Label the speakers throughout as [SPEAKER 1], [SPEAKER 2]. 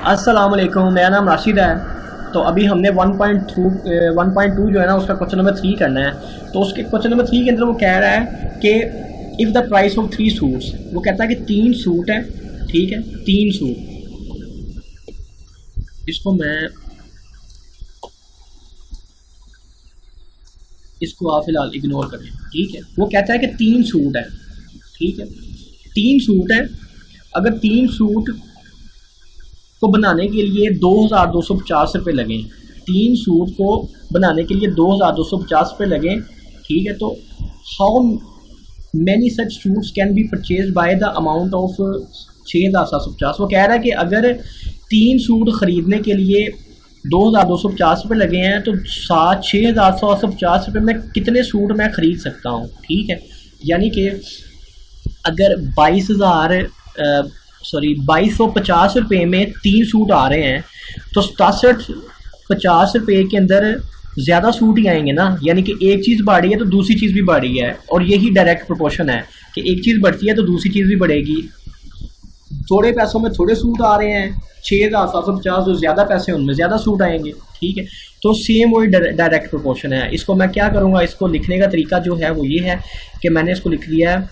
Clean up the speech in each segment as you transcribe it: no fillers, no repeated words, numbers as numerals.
[SPEAKER 1] अस्सलाम वालेकुम, मेरा नाम राशिद है। तो अभी हमने 1.2 जो है ना उसका क्वेश्चन नंबर 3 करना है। तो उसके क्वेश्चन नंबर 3 के अंदर वो कह रहा है कि if the price of 3 suits, वो कहता है कि 3 सूट है, ठीक है, 3 सूट। इसको आप फिलहाल इग्नोर करें, ठीक है। वो कहता है कि 3 सूट है, ठीक है, 3 सूट है। अगर 3 सूट को बनाने के लिए 2250 रुपये लगें, 3 सूट को बनाने के लिए 2250 रुपये लगें, ठीक है। तो how many such suits can be purchase by the amount of 6750। वो कह रहा है कि अगर 3 सूट ख़रीदने के लिए 2250 रुपये लगे हैं तो 6750 रुपये में कितने सूट मैं ख़रीद सकता हूँ, ठीक है। यानी कि अगर 2250 में 3 सूट आ रहे हैं तो 6750 के अंदर ज़्यादा सूट ही आएंगे ना। यानी कि एक चीज़ बढ़ी है तो दूसरी चीज़ भी बढ़ी है, और यही डायरेक्ट प्रोपोर्शन है कि एक चीज़ बढ़ती है तो दूसरी चीज़ भी बढ़ेगी। थोड़े पैसों में थोड़े सूट आ रहे हैं, 6750, जो ज़्यादा पैसे हैं उनमें ज़्यादा सूट आएंगे, ठीक है। तो सेम वही डायरेक्ट प्रोपोर्शन है। इसको मैं क्या करूँगा, इसको लिखने का तरीका जो है वो ये है कि मैंने इसको लिख लिया है,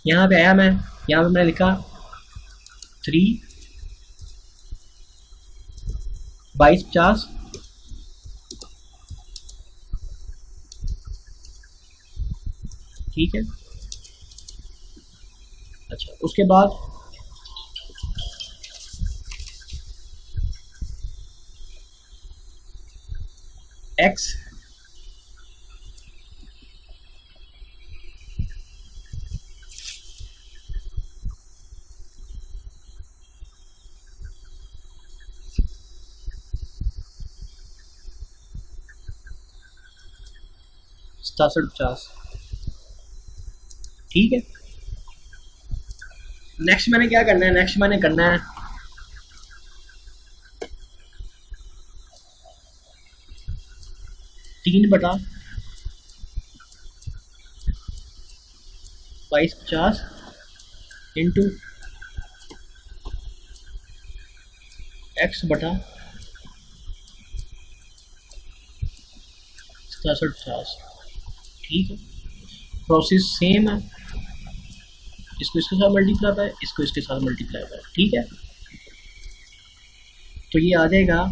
[SPEAKER 1] यहाँ पे आया मैं, यहाँ पे मैंने लिखा 3 2250, ठीक है। अच्छा, उसके बाद x सतासठ 50, ठीक है। नेक्स्ट मैंने क्या करना है, नेक्स्ट मैंने करना है 3/2250 इंटू x/6750, ठीक है। प्रोसेस सेम है, इसको इसके साथ मल्टीप्लाई बाय, इसको इसके साथ मल्टीप्लाई बाय, ठीक है। तो ये आ जाएगा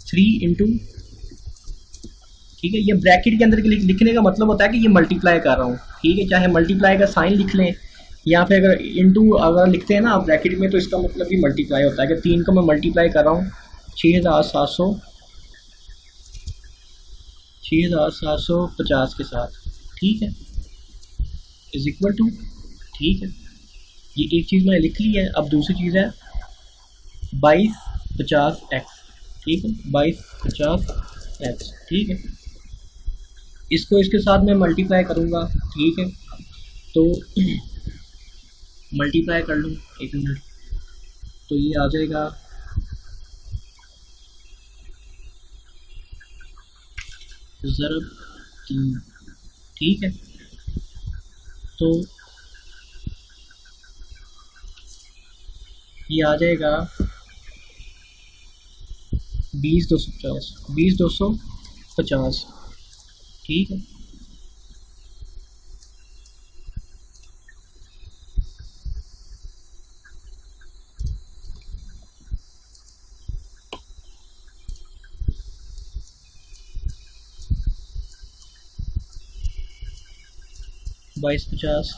[SPEAKER 1] 3 इंटू, ठीक है। ये ब्रैकेट के अंदर लिखने का मतलब होता है कि ये मल्टीप्लाई कर रहा हूँ, ठीक है। चाहे मल्टीप्लाई का साइन लिख लें या फिर अगर इंटू अगर लिखते हैं ना आप ब्रैकेट में, तो इसका मतलब भी मल्टीप्लाई होता है कि 3 को मैं मल्टीप्लाई कर रहा हूँ 6750 के साथ, ठीक है, इज इक्वल टू, ठीक है। ये एक चीज़ मैंने लिख ली है। अब दूसरी चीज़ है 2250x, ठीक है, 2250x, ठीक है। इसको इसके साथ मैं मल्टीप्लाई करूँगा, ठीक है। तो मल्टीप्लाई कर लूँ, एक मिनट, तो ये आ जाएगा ज़रब 3, ठीक है। तो ये आ जाएगा 20250, ठीक है। बाईस पचास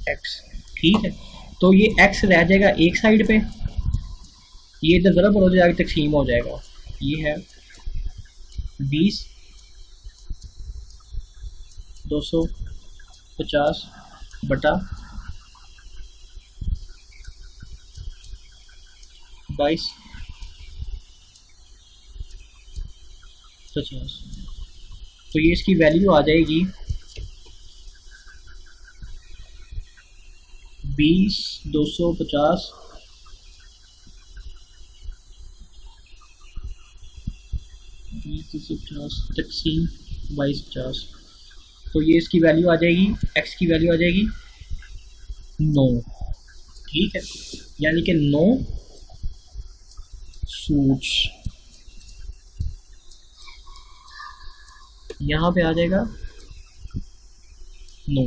[SPEAKER 1] एक्स, ठीक है। तो ये एक्स रह जाएगा एक साइड पे, ये इधर ज़रा हो जाएगा, तकसीम हो जाएगा। ये है 20 बटा 2250। तो ये इसकी वैल्यू आ जाएगी 250 तकसीम 2250, तो ये इसकी वैल्यू आ जाएगी, एक्स की वैल्यू आ जाएगी 9। ठीक है, यानी कि 9 सूट्स यहाँ पे आ जाएगा 9।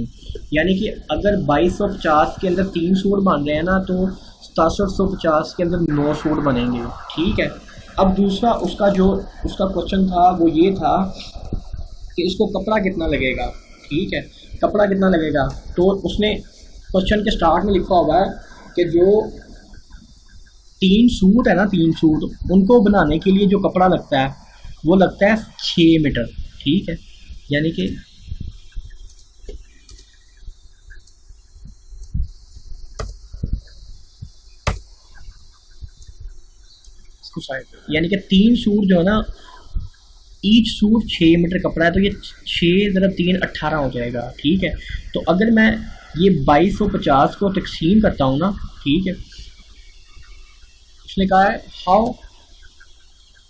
[SPEAKER 1] यानी कि अगर 2250 के अंदर 3 सूट बन रहे हैं ना, तो 6750 के अंदर 9 सूट बनेंगे। ठीक है, अब दूसरा उसका क्वेश्चन था वो ये था कि इसको कपड़ा कितना लगेगा। ठीक है, कपड़ा कितना लगेगा, तो उसने क्वेश्चन के स्टार्ट में लिखा हुआ है कि जो 3 सूट है ना, 3 सूट उनको बनाने के लिए जो कपड़ा लगता है वो लगता है 6 मीटर। ठीक है, यानी कि यानी कि 3 सूट जो है ना, ईच सूट 6 मीटर कपड़ा है, तो ये 6 ज़रा 3 18 हो जाएगा। ठीक है, तो अगर मैं ये 2250 को तकसीम करता हूँ ना, ठीक है, उसने कहा है how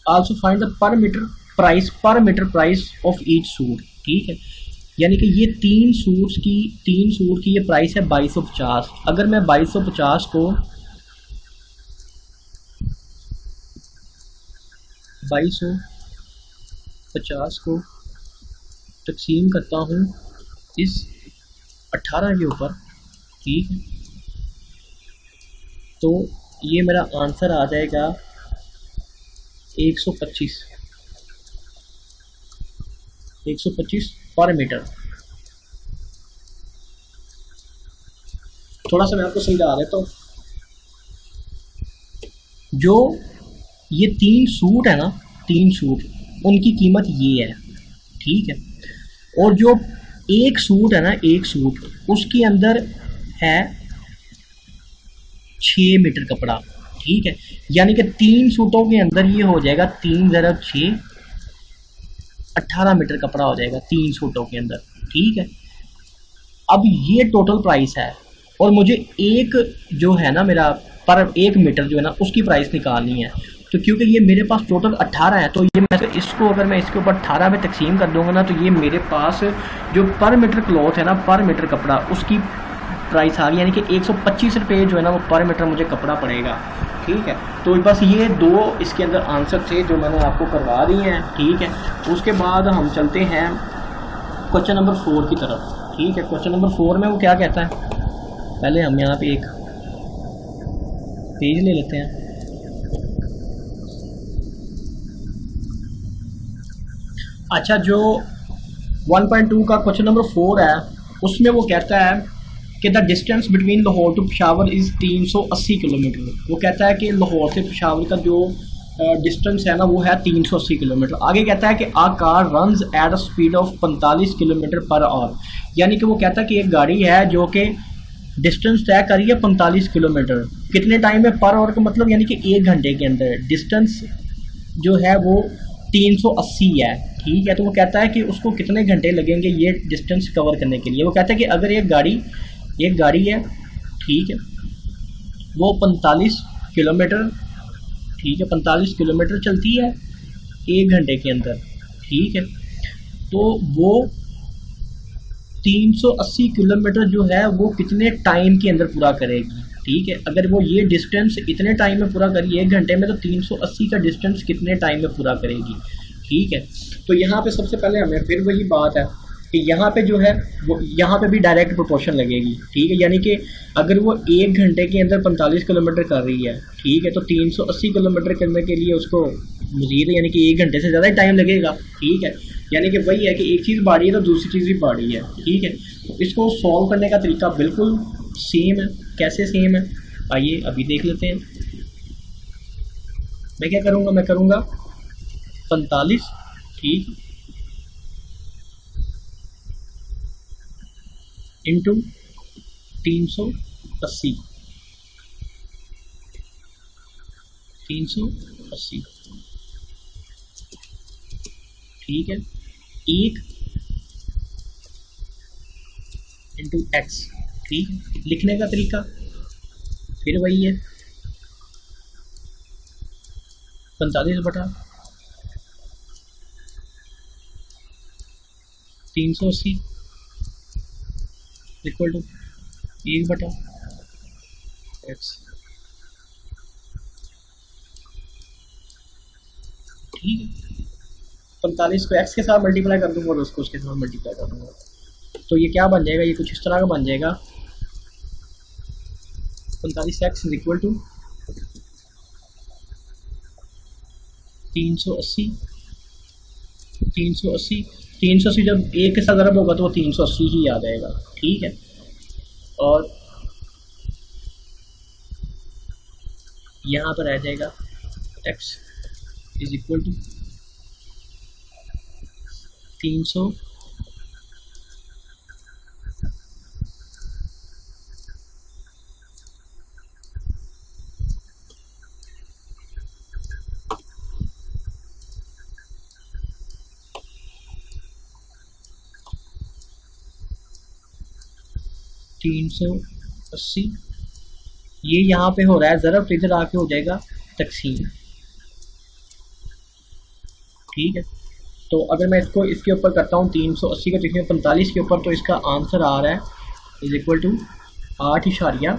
[SPEAKER 1] also find the per metre price of each suit. ठीक है, यानी कि ये 3 सूट की ये प्राइस है 2250। अगर मैं 2250 को तकसीम करता हूँ इस 18 के ऊपर, ठीक है, तो ये मेरा आंसर आ जाएगा 125 पर मीटर। थोड़ा सा मैं आपको समझा देता हूँ। जो ये 3 सूट है ना, 3 सूट उनकी कीमत ये है। ठीक है, और जो एक सूट है ना, एक सूट उसके अंदर है 6 मीटर कपड़ा। ठीक है, यानी कि 3 सूटों के अंदर ये हो जाएगा 3 × 6 18 मीटर कपड़ा हो जाएगा 3 सूटों के अंदर। ठीक है, अब ये टोटल प्राइस है और मुझे एक जो है ना मेरा पर 1 मीटर जो है ना उसकी प्राइस निकालनी है। तो क्योंकि ये मेरे पास टोटल 18 है, तो ये मैं इसको अगर मैं इसके ऊपर 18 में तकसीम कर दूंगा ना, तो ये मेरे पास जो पर मीटर क्लॉथ है ना, पर मीटर कपड़ा, उसकी प्राइस आ गई, यानी कि 125 रुपये जो है ना वो पर मीटर मुझे कपड़ा पड़ेगा। ठीक है, तो बस ये 2 इसके अंदर आंसर थे जो मैंने आपको करवा दिए हैं। ठीक है, उसके बाद हम चलते हैं क्वेश्चन नंबर 4 की तरफ। ठीक है, क्वेश्चन नंबर 4 में वो क्या कहता है, पहले हम यहाँ पे एक पेज ले लेते हैं। अच्छा, जो 1.2 का क्वेश्चन नंबर 4 है उसमें वो कहता है कि the distance between Lahore to Peshawar is 380 kilometre. वो कहता है कि लाहौर से पेशावर का जो डिस्टेंस है ना वो है 380 किलोमीटर। आगे कहता है कि a car runs at a speed of 45 kilometre per hour. यानी कि वो कहता है कि एक गाड़ी है जो कि डिस्टेंस तय करी है 45 किलोमीटर, कितने टाइम में पर आवर का मतलब यानी कि 1 घंटे के अंदर। डिस्टेंस जो है वो 380 है। ठीक है, तो वो कहता है कि उसको कितने घंटे लगेंगे ये डिस्टेंस कवर करने के लिए। वो कहता है कि अगर एक गाड़ी है, ठीक है, वो 45 किलोमीटर, ठीक है, 45 किलोमीटर चलती है 1 घंटे के अंदर। ठीक है, तो वो 380 किलोमीटर जो है वो कितने टाइम के अंदर पूरा करेगी। ठीक है, अगर वो ये डिस्टेंस इतने टाइम में पूरा करी 1 घंटे में, तो 380 का डिस्टेंस कितने टाइम में पूरा करेगी। ठीक है, तो यहाँ पे सबसे पहले हमें फिर वही बात है कि यहाँ पे जो है वो यहाँ पे भी डायरेक्ट प्रोपोर्शन लगेगी। ठीक है, यानी कि अगर वो 1 घंटे के अंदर 45 किलोमीटर कर रही है, ठीक है, तो 380 किलोमीटर करने के लिए उसको मज़ीद यानी कि 1 घंटे से ज़्यादा टाइम लगेगा। ठीक है, यानी कि वही है कि एक चीज़ बाड़ी है तो दूसरी चीज़ भी बाड़ी है। ठीक है, तो इसको सॉल्व करने का तरीका बिल्कुल सेम है। कैसे सेम है, आइए अभी देख लेते हैं। मैं क्या करूँगा, मैं करूँगा 45, ठीक, इंटू 380, 380, ठीक है, 1 इंटू एक्स। ठीक है, लिखने का तरीका फिर वही है 45 बटा 380 इक्वल टू 1/x। ठीक है, 45 को x के साथ मल्टीप्लाई कर दूंगा और उसको उसके साथ मल्टीप्लाई कर दूंगा, तो ये क्या बन जाएगा, ये कुछ इस तरह का बन जाएगा। 45x is equal to 380। 380 जब एक के साथ ज़रब होगा तो वो 380 ही आ जाएगा। ठीक है, और यहाँ पर आ जाएगा x इज इक्वल टू 300 380। ये यहाँ पे हो रहा है ज़रब, तो इधर आके हो जाएगा तकसीम। ठीक है, तो अगर मैं इसको इसके ऊपर करता हूँ 380 का तकसीम 45 के ऊपर, तो इसका आंसर आ रहा है इज इक्वल टू 8.4।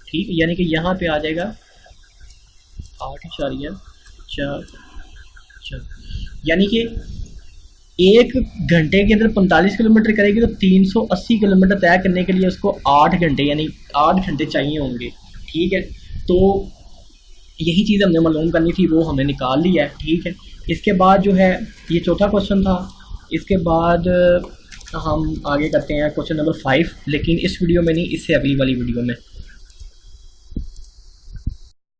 [SPEAKER 1] ठीक है, यानी कि यहाँ पे आ जाएगा 8.4, यानी कि 1 घंटे के अंदर 45 किलोमीटर करेगी तो 380 किलोमीटर तय करने के लिए उसको 8 घंटे यानी 8 घंटे चाहिए होंगे। ठीक है, तो यही चीज़ हमने मालूम करनी थी, वो हमने निकाल लिया है। ठीक है, इसके बाद जो है ये चौथा क्वेश्चन था। इसके बाद हम आगे करते हैं क्वेश्चन नंबर 5, लेकिन इस वीडियो में नहीं, इससे अगली वाली वीडियो में।